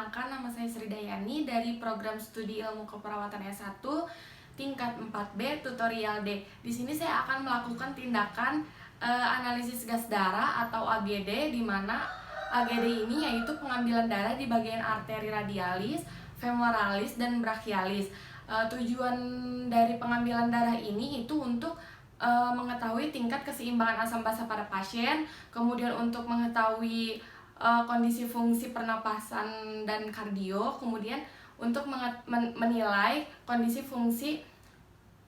Perkenalkan, nama saya Sri Dayani dari program studi ilmu keperawatan S1 tingkat 4B tutorial D. Di sini saya akan melakukan tindakan analisis gas darah atau AGD, di mana AGD ini yaitu pengambilan darah di bagian arteri radialis, femoralis, dan brachialis. Tujuan dari pengambilan darah ini itu untuk mengetahui tingkat keseimbangan asam basa pada pasien, kemudian untuk mengetahui kondisi fungsi pernapasan dan kardio, kemudian untuk menilai kondisi fungsi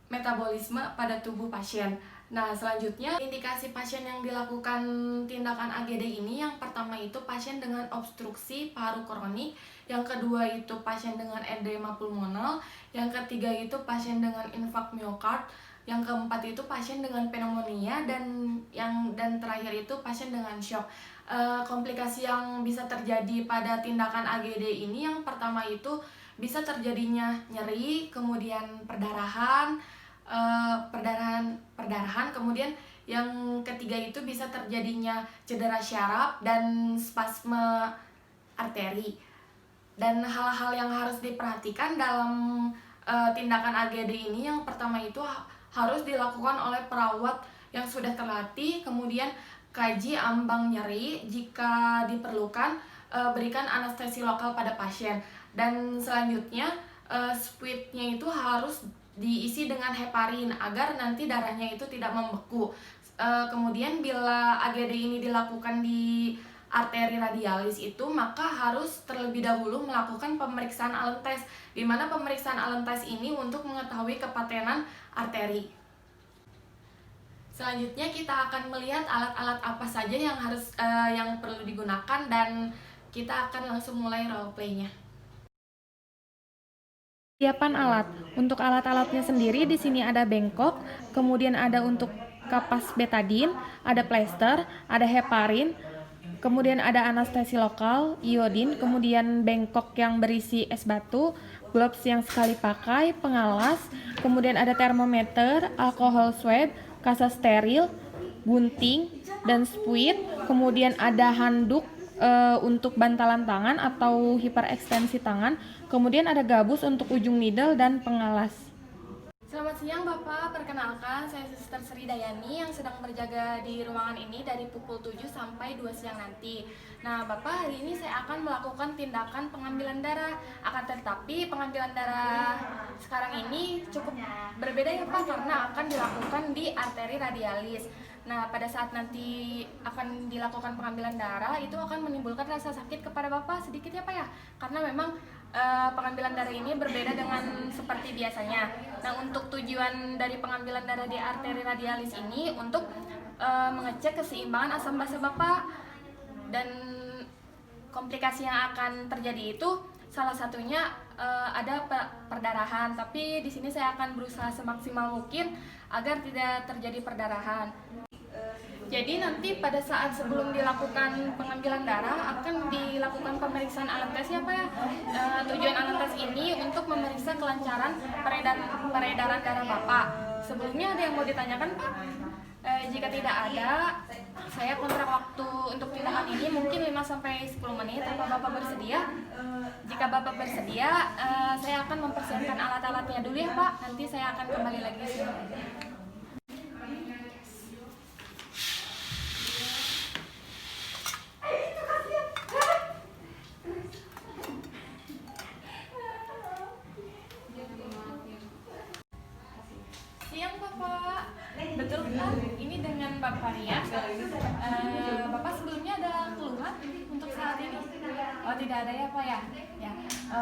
metabolisme pada tubuh pasien. Nah, selanjutnya indikasi pasien yang dilakukan tindakan AGD ini, yang pertama itu pasien dengan obstruksi paru kronik, yang kedua itu pasien dengan edema pulmonal, yang ketiga itu pasien dengan infak miokard, yang keempat itu pasien dengan pneumonia, dan terakhir itu pasien dengan shock. Komplikasi yang bisa terjadi pada tindakan AGD ini, yang pertama itu bisa terjadinya nyeri, kemudian perdarahan, kemudian yang ketiga itu bisa terjadinya cedera syaraf dan spasme arteri. Dan hal-hal yang harus diperhatikan dalam tindakan AGD ini, yang pertama itu harus dilakukan oleh perawat yang sudah terlatih, kemudian kaji ambang nyeri, jika diperlukan berikan anestesi lokal pada pasien, dan selanjutnya spuitnya itu harus diisi dengan heparin agar nanti darahnya itu tidak membeku. Kemudian bila AGD ini dilakukan di arteri radialis itu, maka harus terlebih dahulu melakukan pemeriksaan Allen test, di mana pemeriksaan Allen test ini untuk mengetahui kepatenan arteri. Selanjutnya kita akan melihat alat-alat apa saja yang perlu digunakan, dan kita akan langsung mulai role play-nya. Persiapan alat. Untuk alat-alatnya sendiri di sini ada bengkok, kemudian ada untuk kapas betadin, ada plester, ada heparin, kemudian ada anestesi lokal, iodin, kemudian bengkok yang berisi es batu, gloves yang sekali pakai, pengalas, kemudian ada termometer, alkohol swab, kasa steril, gunting, dan spuit, kemudian ada handuk untuk bantalan tangan atau hiperekstensi tangan, kemudian ada gabus untuk ujung needle dan pengalas. Selamat siang Bapak, perkenalkan saya Sister Sri Dayani yang sedang berjaga di ruangan ini dari pukul 7 sampai 2 siang nanti. Nah Bapak, hari ini saya akan melakukan tindakan pengambilan darah. Akan tetapi pengambilan darah sekarang ini cukup berbeda ya Pak, karena akan dilakukan di arteri radialis. Nah pada saat nanti akan dilakukan pengambilan darah, itu akan menimbulkan rasa sakit kepada Bapak sedikit ya Pak ya, karena memang pengambilan darah ini berbeda dengan seperti biasanya. Nah, untuk tujuan dari pengambilan darah di arteri radialis ini untuk mengecek keseimbangan asam basa Bapak, dan komplikasi yang akan terjadi itu salah satunya ada perdarahan. Tapi di sini saya akan berusaha semaksimal mungkin agar tidak terjadi perdarahan. Jadi nanti pada saat sebelum dilakukan pengambilan darah akan dilakukan pemeriksaan Allen test ya Pak ya. Tujuan Allen test ini untuk memeriksa kelancaran peredaran darah Bapak. Sebelumnya ada yang mau ditanyakan Pak? Jika tidak ada, saya kontrak waktu untuk tindakan ini mungkin 5-10 menit. Apa Bapak bersedia? Jika Bapak bersedia, saya akan mempersiapkan alat-alatnya dulu ya Pak. Nanti saya akan kembali lagi ke sini. Siang Bapak, betul kan? Ini dengan Bapak Ria. Bapak sebelumnya ada keluhan untuk saat ini? Oh tidak ada ya Pak ya? Ya,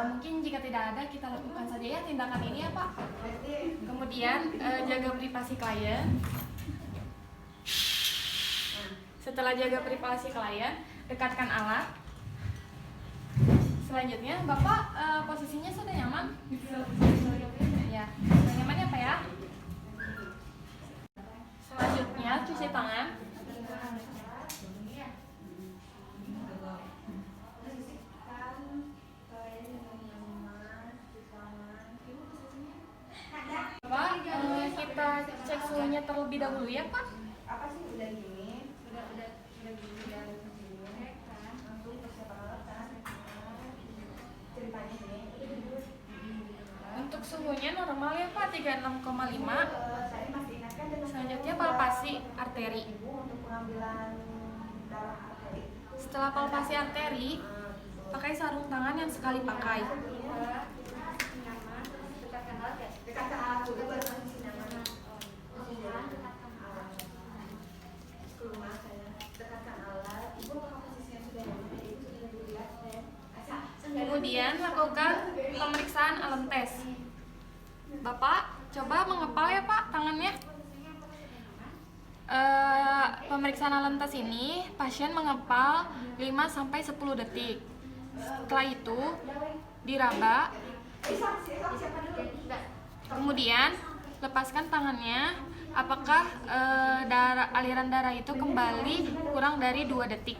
mungkin jika tidak ada kita lakukan saja ya tindakan ini ya Pak. Kemudian jaga privasi klien. Setelah jaga privasi klien, dekatkan alat. Selanjutnya Bapak posisinya sudah nyaman? Ya, sudah nyaman ya Pak ya? Selanjutnya cuci tangan. Pak, kita cek suhunya terlebih dahulu ya Pak. Apa sih udah gini? Udah gini dan langsung persiapan alat. suhunya normal ya Pak, 36,5. Selanjutnya palpasi arteri. Setelah palpasi arteri, pakai sarung tangan yang sekali pakai. Kemudian lakukan pemeriksaan alam tes. Bapak coba mengepal ya Pak tangannya. Pemeriksaan alam tes ini pasien mengepal 5-10 detik. Setelah itu diraba. Kemudian lepaskan tangannya. Apakah aliran darah itu kembali kurang dari 2 detik.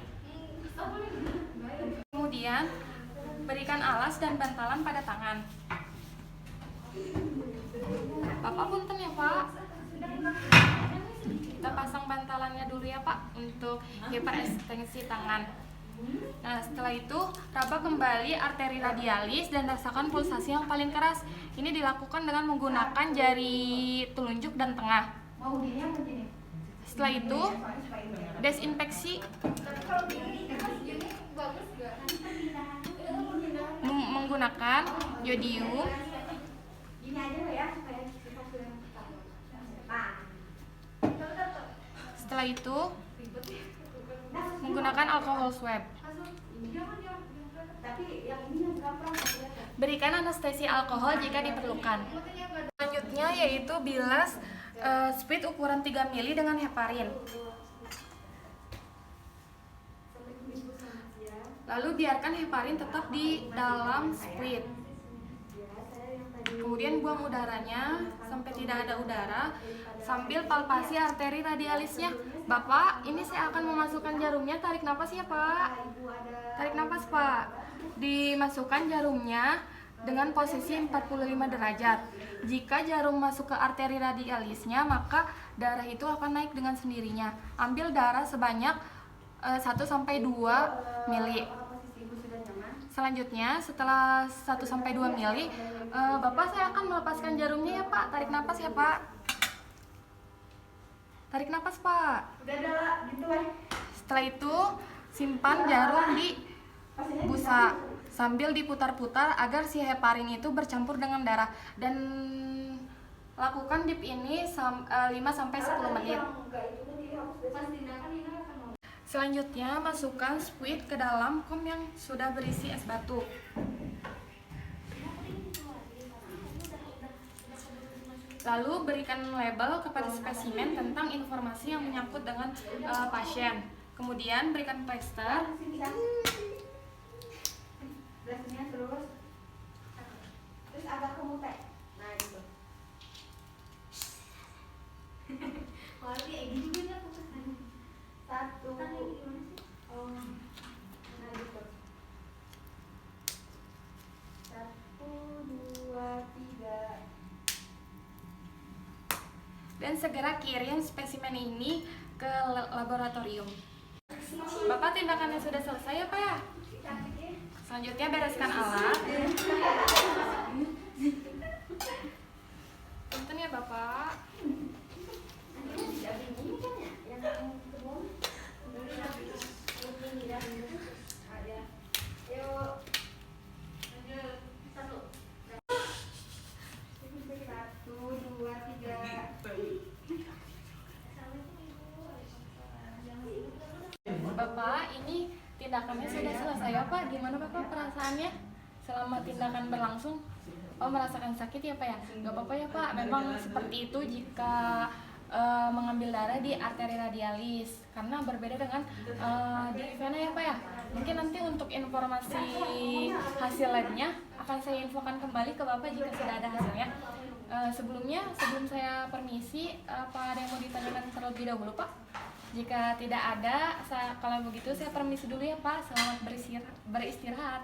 Kemudian berikan alas dan bantalan pada tangan. Bapak punten ya Pak. Kita pasang bantalannya dulu ya Pak untuk hiperekstensi tangan. Nah, setelah itu raba kembali arteri radialis dan rasakan pulsasi yang paling keras. Ini dilakukan dengan menggunakan jari telunjuk dan tengah. Setelah itu desinfeksi menggunakan jodium. Setelah itu menggunakan alkohol swab. Berikan anestesi alkohol jika diperlukan. Selanjutnya yaitu bilas spuit ukuran 3 mili dengan heparin. Lalu biarkan heparin tetap di dalam spuit. Kemudian buang udaranya sampai tidak ada udara sambil palpasi arteri radialisnya. Bapak, ini saya akan memasukkan jarumnya. Tarik napas ya Pak. Tarik napas Pak. Dimasukkan jarumnya dengan posisi 45 derajat. Jika jarum masuk ke arteri radialisnya, maka darah itu akan naik dengan sendirinya. Ambil darah sebanyak 1-2 mili. Selanjutnya setelah 1-2 mili, Bapak saya akan melepaskan jarumnya ya Pak. Tarik napas ya Pak. Tarik napas Pak. Setelah itu simpan jarum di busa sambil diputar-putar agar si heparin itu bercampur dengan darah, dan lakukan dip ini 5-10 menit. Selanjutnya masukkan spuit ke dalam kom yang sudah berisi es batu. Lalu berikan label kepada spesimen tentang informasi yang menyangkut dengan pasien. Kemudian berikan plester. Terus agak ke mutek. Nah itu. Kalau kayak gini juga satu. Oh. Nah gitu. 1, 2, 3. Dan segera kirim spesimen ini ke laboratorium. Bapak, tindakannya sudah selesai ya Pak ya? Selanjutnya bereskan alat. Punten ya Bapak. Bapak, ini tindakannya sudah selesai ya Pak. Gimana Bapak perasaannya selama tindakan berlangsung? Oh, merasakan sakit ya Pak ya? Gak apa-apa ya Pak, memang seperti itu jika mengambil darah di arteri radialis, karena berbeda dengan di vena ya Pak ya. Mungkin nanti untuk informasi hasil labnya akan saya infokan kembali ke Bapak jika sudah ada hasilnya. Sebelum saya permisi, apa ada yang mau ditanyakan terlebih dahulu Pak? Jika tidak ada, kalau begitu saya permisi dulu ya Pak. Selamat beristirahat.